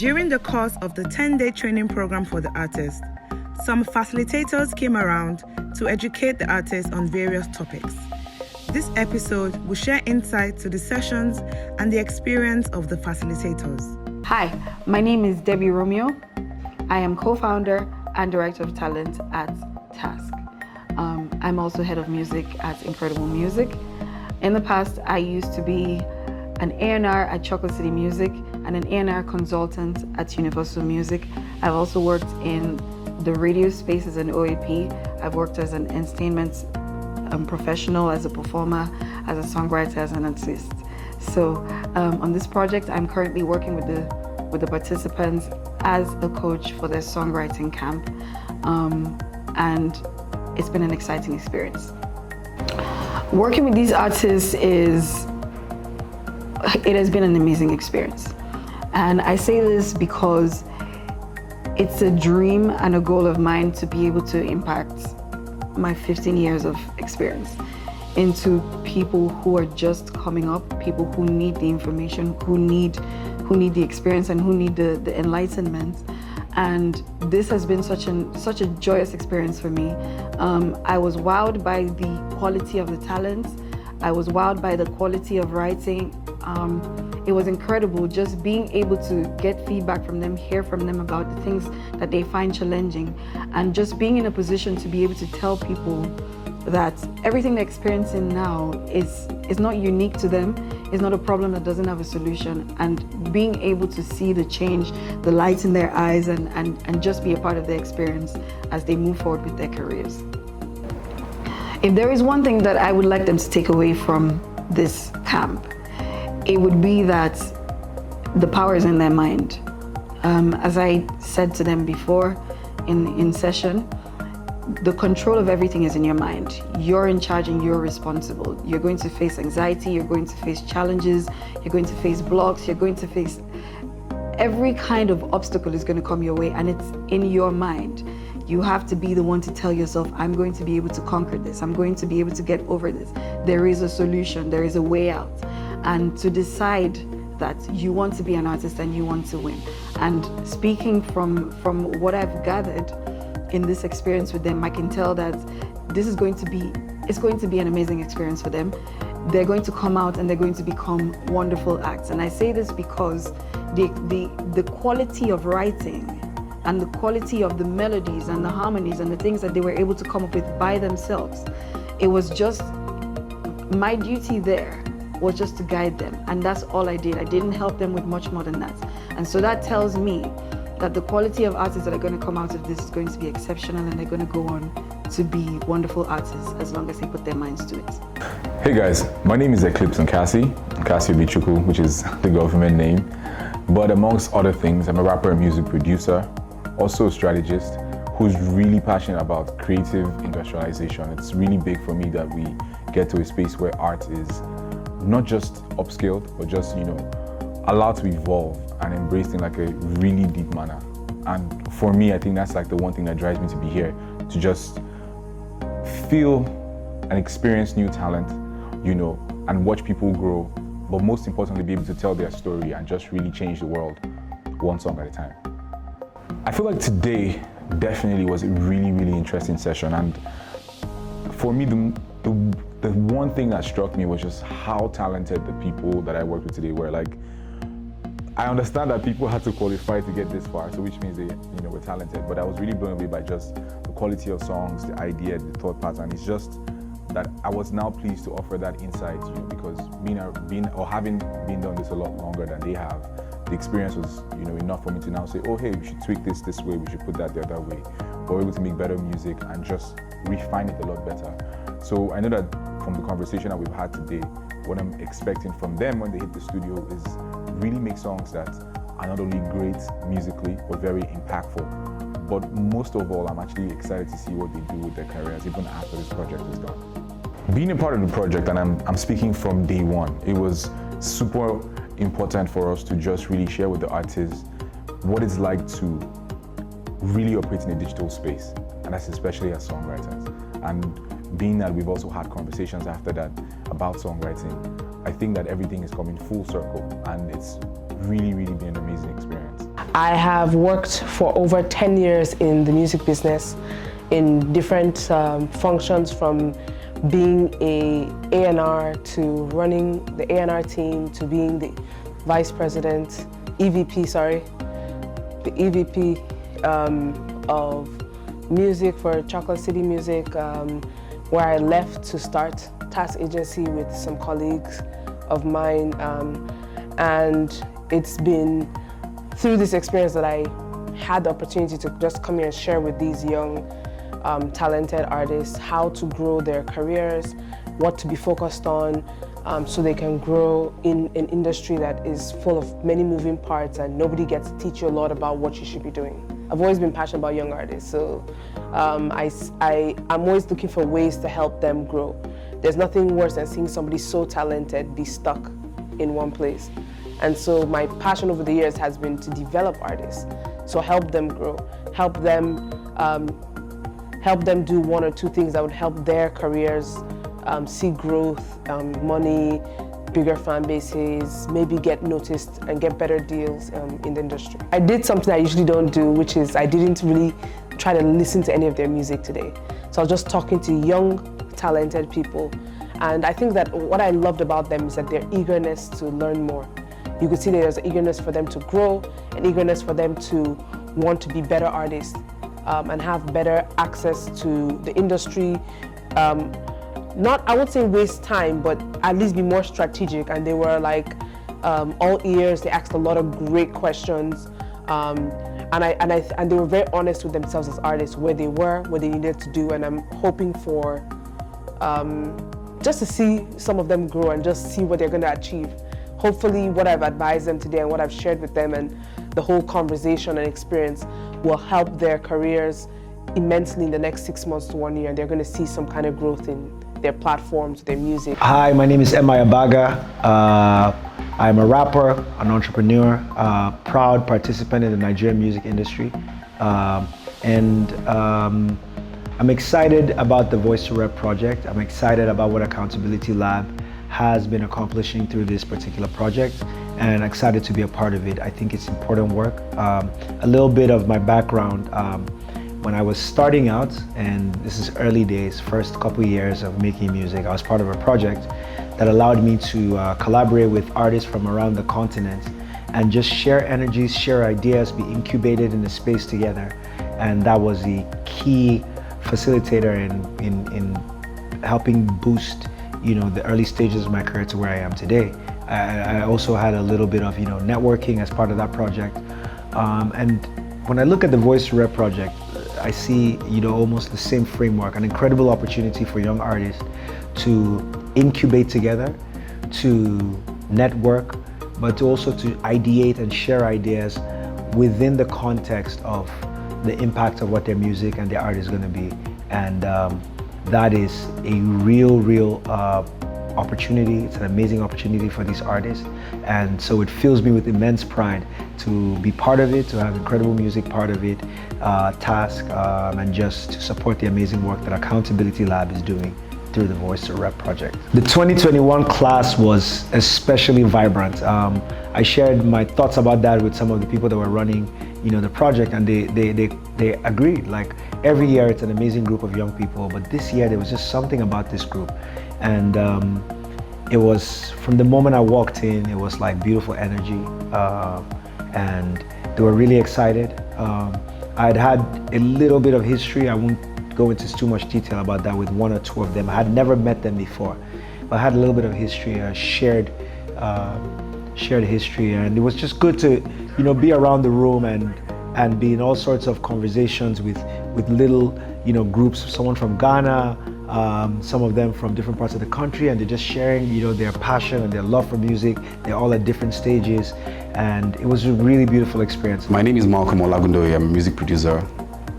During the course of the 10-day training program for the artist, some facilitators came around to educate the artist on various topics. This episode will share insights to the sessions and the experience of the facilitators. Hi, my name is Debbie Romeo. I am co-founder and director of talent at Task. I'm also head of music at Incredible Music. In the past, I used to be an A&R at Chocolate City Music and an A&R consultant at Universal Music. I've also worked in the radio space as an OAP. I've worked as an entertainment professional, as a performer, as a songwriter, as an artist. So on this project, I'm currently working with the participants as a coach for their songwriting camp, and it's been an exciting experience. Working with these artists it has been an amazing experience. And I say this because it's a dream and a goal of mine to be able to impact my 15 years of experience into people who are just coming up, people who need the information, who need the experience, and who need the enlightenment. And this has been such a joyous experience for me. I was wowed by the quality of the talent. I was wowed by the quality of writing. It was incredible just being able to get feedback from them, hear from them about the things that they find challenging, and just being in a position to be able to tell people that everything they're experiencing now is not unique to them, is not a problem that doesn't have a solution, and being able to see the change, the light in their eyes, and just be a part of their experience as they move forward with their careers. If there is one thing that I would like them to take away from this camp, it would be that the power is in their mind. As I said to them before in session, the control of everything is in your mind. You're in charge and you're responsible. You're going to face anxiety, you're going to face challenges, you're going to face blocks, you're going to face every kind of obstacle is going to come your way, and it's in your mind. You have to be the one to tell yourself, I'm going to be able to conquer this. I'm going to be able to get over this. There is a solution, there is a way out. And to decide that you want to be an artist and you want to win. And speaking from what I've gathered in this experience with them, I can tell that it's going to be an amazing experience for them. They're going to come out and they're going to become wonderful acts. And I say this because the quality of writing and the quality of the melodies and the harmonies and the things that they were able to come up with by themselves, it was just my duty there was just to guide them, and that's all I did. I didn't help them with much more than that. And so that tells me that the quality of artists that are going to come out of this is going to be exceptional, and they're going to go on to be wonderful artists as long as they put their minds to it. Hey guys, my name is Eclipse Nkasi Bichuku, which is the government name. But amongst other things, I'm a rapper and music producer, also a strategist who's really passionate about creative industrialization. It's really big for me that we get to a space where art is not just upscaled, but just, allowed to evolve and embraced in like a really deep manner. And for me, I think that's like the one thing that drives me to be here, to just feel and experience new talent, and watch people grow, but most importantly, be able to tell their story and just really change the world one song at a time. I feel like today definitely was a really, really interesting session. And for me, the one thing that struck me was just how talented the people that I worked with today were. Like, I understand that people had to qualify to get this far, so which means they, were talented. But I was really blown away by just the quality of songs, the idea, the thought pattern. It's just that I was now pleased to offer that insight, because having been done this a lot longer than they have, the experience was, enough for me to now say, oh, hey, we should tweak this way, we should put that the other way. But we're able to make better music and just refine it a lot better. So I know that from the conversation that we've had today, what I'm expecting from them when they hit the studio is really make songs that are not only great musically, but very impactful. But most of all, I'm actually excited to see what they do with their careers, even after this project is done. Being a part of the project, and I'm speaking from day one, it was super important for us to just really share with the artists what it's like to really operate in a digital space, and that's especially as songwriters. And being that we've also had conversations after that about songwriting, I think that everything is coming full circle, and it's really, really been an amazing experience. I have worked for over 10 years in the music business in different functions, from being a A&R to running the A&R team to being the vice president, the EVP of music for Chocolate City Music, where I left to start task agency with some colleagues of mine, and it's been through this experience that I had the opportunity to just come here and share with these young talented artists how to grow their careers, what to be focused on, so they can grow in an industry that is full of many moving parts and nobody gets to teach you a lot about what you should be doing. I've always been passionate about young artists, so I'm always looking for ways to help them grow. There's nothing worse than seeing somebody so talented be stuck in one place. And so my passion over the years has been to develop artists, so help them grow, help them do one or two things that would help their careers see growth, money, bigger fan bases, maybe get noticed and get better deals in the industry. I did something I usually don't do, which is I didn't really try to listen to any of their music today. So I was just talking to young, talented people. And I think that what I loved about them is that their eagerness to learn more. You could see that there's an eagerness for them to grow, an eagerness for them to want to be better artists and have better access to the industry. Not, I won't say waste time, but at least be more strategic. And they were like all ears. They asked a lot of great questions, and they were very honest with themselves as artists, where they were, what they needed to do. And I'm hoping for just to see some of them grow and just see what they're going to achieve. Hopefully, what I've advised them today and what I've shared with them and the whole conversation and experience will help their careers immensely in the next 6 months to 1 year, and they're going to see some kind of growth in their platforms, their music. Hi, my name is Emma Yabaga. I'm a rapper, an entrepreneur, proud participant in the Nigerian music industry. I'm excited about the Voice2Rep project. I'm excited about what Accountability Lab has been accomplishing through this particular project, and excited to be a part of it. I think it's important work. A little bit of my background. When I was starting out, and this is early days, first couple years of making music, I was part of a project that allowed me to collaborate with artists from around the continent and just share energies, share ideas, be incubated in the space together. And that was the key facilitator in helping boost, the early stages of my career to where I am today. I also had a little bit of, networking as part of that project. And when I look at the Voice2Rep project, I see, almost the same framework, an incredible opportunity for young artists to incubate together, to network, but also to ideate and share ideas within the context of the impact of what their music and their art is going to be. And that is a real opportunity. It's an amazing opportunity for these artists. And so it fills me with immense pride to be part of it, to have incredible music part of it, task, and just to support the amazing work that Accountability Lab is doing through the Voice2Rep project. The 2021 class was especially vibrant. I shared my thoughts about that with some of the people that were running, the project, and they agreed. Like, every year it's an amazing group of young people, but this year there was just something about this group. And it was, from the moment I walked in, it was like beautiful energy, and they were really excited. I'd had a little bit of history. I won't go into too much detail about that with one or two of them. I had never met them before, but I had a little bit of history, shared history, and it was just good to, be around the room and be in all sorts of conversations with little, groups. Someone from Ghana, some of them from different parts of the country, and they're just sharing, their passion and their love for music. They're all at different stages, and it was a really beautiful experience. My name is Malcolm Olagundoye. I'm a music producer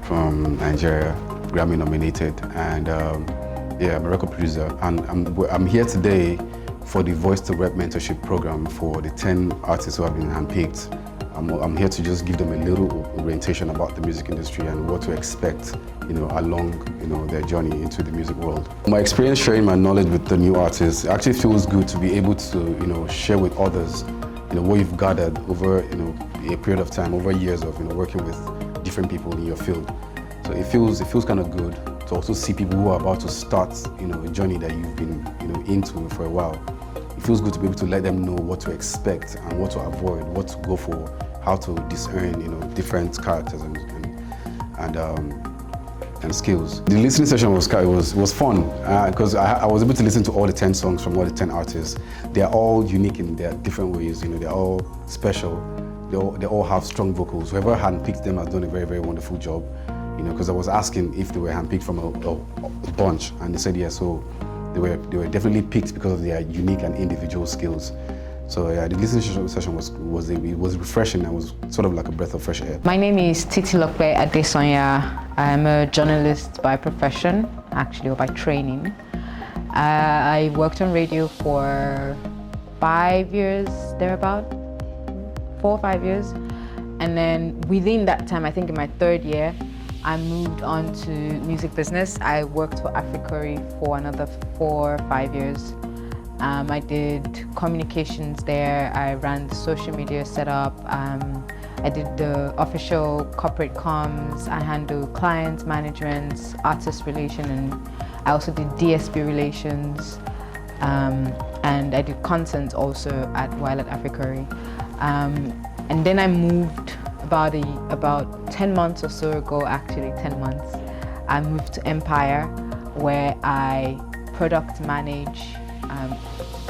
from Nigeria, Grammy nominated, and I'm a record producer. And I'm here today for the Voice2Rep mentorship program for the 10 artists who have been handpicked. I'm here to just give them a little orientation about the music industry and what to expect, along, their journey into the music world. My experience sharing my knowledge with the new artists actually feels good to be able to, share with others, what you've gathered over, a period of time, over years of working with different people in your field. So it feels kind of good to also see people who are about to start a journey that you've been into for a while. It feels good to be able to let them know what to expect and what to avoid, what to go for, how to discern different characters and skills. The listening session was fun because I was able to listen to all the 10 songs from all the 10 artists. They are all unique in their different ways. They're all special. They all have strong vocals. Whoever handpicked them has done a very, very wonderful job. Because I was asking if they were handpicked from a bunch, and they said yes. So they were definitely picked because of their unique and individual skills. So yeah, the listening session was refreshing and was sort of like a breath of fresh air. My name is Titilope Adesonya. I'm a journalist by profession, actually, or by training. I worked on radio for 5 years, thereabout, 4 or 5 years. And then within that time, I think in my 3rd year, I moved on to music business. I worked for Africori for another 4 or 5 years. I did communications there. I ran the social media setup. I did the official corporate comms. I handled client management, artist relation, and I also did DSP relations. And I did content also while at Africori. And then I moved about 10 months or so ago, actually 10 months. I moved to Empire, where I product manage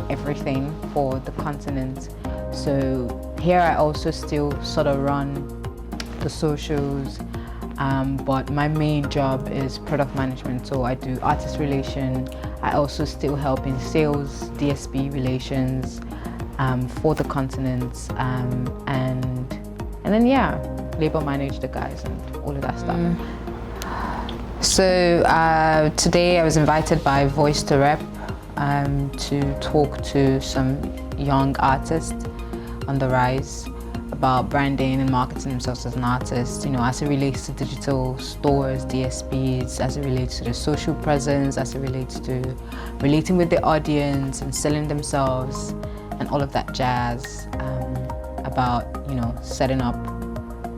everything for the continent. So here I also still sort of run the socials, but my main job is product management. So I do artist relation. I also still help in sales, DSP relations for the continent, and then label manage the guys and all of that stuff. So today I was invited by Voice2Rep to talk to some young artists on the rise about branding and marketing themselves as an artist, as it relates to digital stores, DSPs, as it relates to the social presence, as it relates to relating with the audience and selling themselves and all of that jazz, about setting up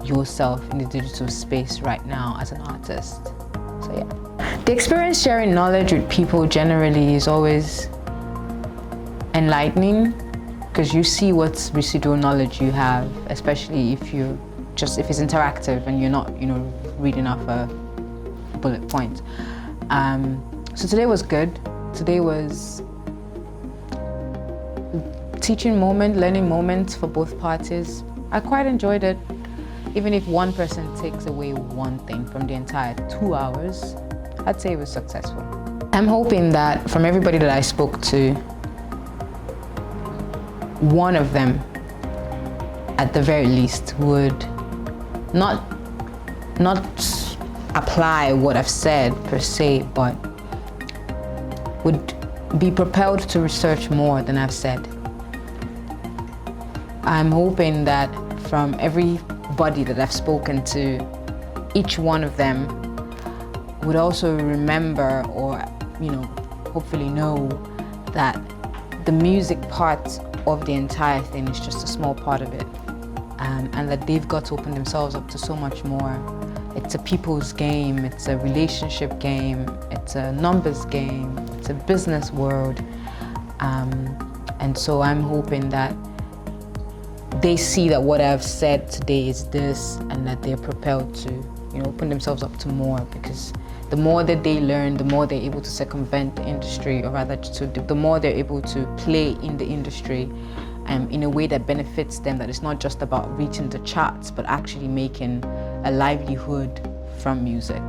yourself in the digital space right now as an artist. So yeah. The experience sharing knowledge with people generally is always enlightening, because you see what residual knowledge you have, especially if it's interactive and you're not, reading off a bullet point. So today was good. Today was teaching moment, learning moment for both parties. I quite enjoyed it. Even if one person takes away one thing from the entire 2 hours, I'd say it was successful. I'm hoping that from everybody that I spoke to, one of them, at the very least, would not apply what I've said per se, but would be propelled to research more than I've said. I'm hoping that from everybody that I've spoken to, each one of them would also remember, or hopefully know, that the music part of the entire thing is just a small part of it, and that they've got to open themselves up to so much more. It's a people's game, it's a relationship game, it's a numbers game, it's a business world, and so I'm hoping that they see that what I've said today is this, and that they're propelled to open themselves up to more, because the more that they learn, the more they're able to circumvent the industry, or rather, the more they're able to play in the industry in a way that benefits them, that it's not just about reaching the charts, but actually making a livelihood from music.